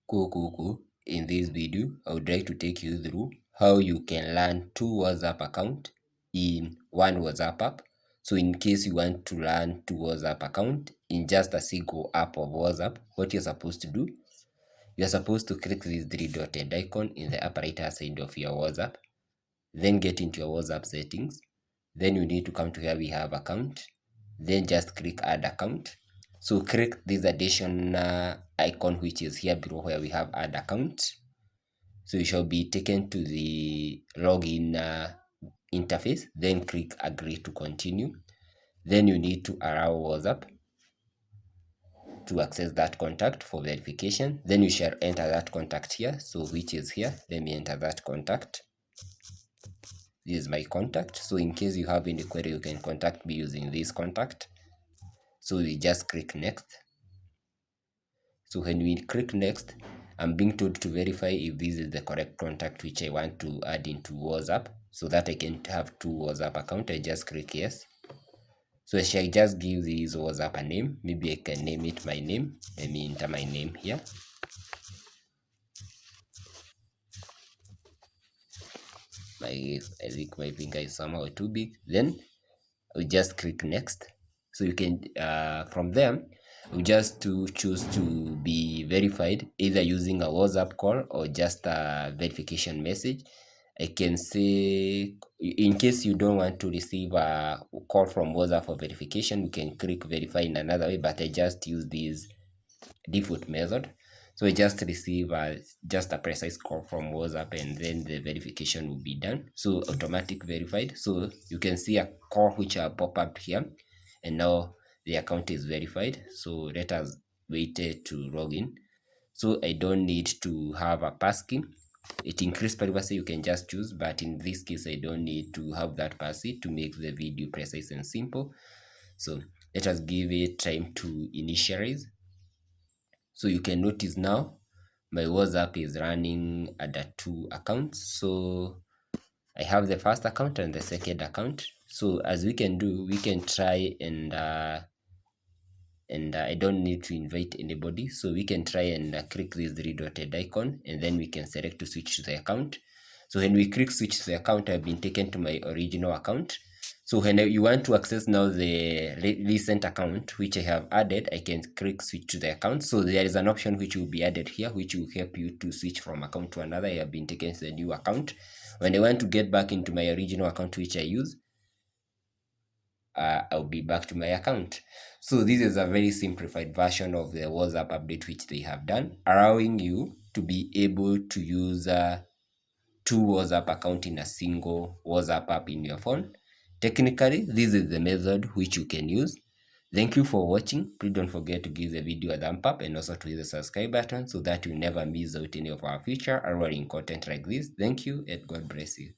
Cool. In this video, I would like to take you through how you can learn two WhatsApp account in one WhatsApp app. So in case you want to learn two WhatsApp account in just a single app of WhatsApp, what you're supposed to do, you're supposed to click this three dotted icon in the upper right hand side of your WhatsApp, then get into your WhatsApp settings. Then you need to come to where we have account, then just click add account. So click this additional icon which is here below where we have add account. So you shall be taken to the login interface, then click agree to continue. Then you need to allow WhatsApp to access that contact for verification. Then you shall enter that contact here, so which is here. Let me enter that contact. This is my contact. So in case you have any query, you can contact me using this contact. So we just click next. So when we click next, I'm being told to verify if this is the correct contact which I want to add into WhatsApp, so that I can have two WhatsApp accounts. I just click yes. So shall I just give this WhatsApp a name? Maybe I can name it my name. Let me enter my name here. I think my finger is somehow too big. Then we just click next. So you can from them we just to choose to be verified either using a WhatsApp call or just a verification message. I can say in case you don't want to receive a call from WhatsApp for verification, you can click verify in another way, but I just use this default method. So I just receive just a precise call from WhatsApp and then the verification will be done. So automatic verified. So you can see a call which are pop up here and now the account is verified. So let us wait to log in. So I don't need to have a passkey. It increased privacy, you can just choose, but in this case I don't need to have that passkey to make the video precise and simple. So let us give it time to initialize. So you can notice now my WhatsApp is running under two accounts. So I have the first account and the second account. So as we can do, we can try and I don't need to invite anybody. So we can try and click this three dotted icon and then we can select to switch to the account. So when we click switch to the account, I've been taken to my original account. So when you want to access now the recent account which I have added, I can click switch to the account. So there is an option which will be added here which will help you to switch from account to another. I have been taken to the new account. When I want to get back into my original account which I use, I'll be back to my account. So this is a very simplified version of the WhatsApp update which they have done, allowing you to be able to use two WhatsApp account in a single WhatsApp app in your phone. Technically, this is the method which you can use. Thank you for watching. Please don't forget to give the video a thumb up and also to hit the subscribe button so that you never miss out any of our future ongoing content like this. Thank you and God bless you.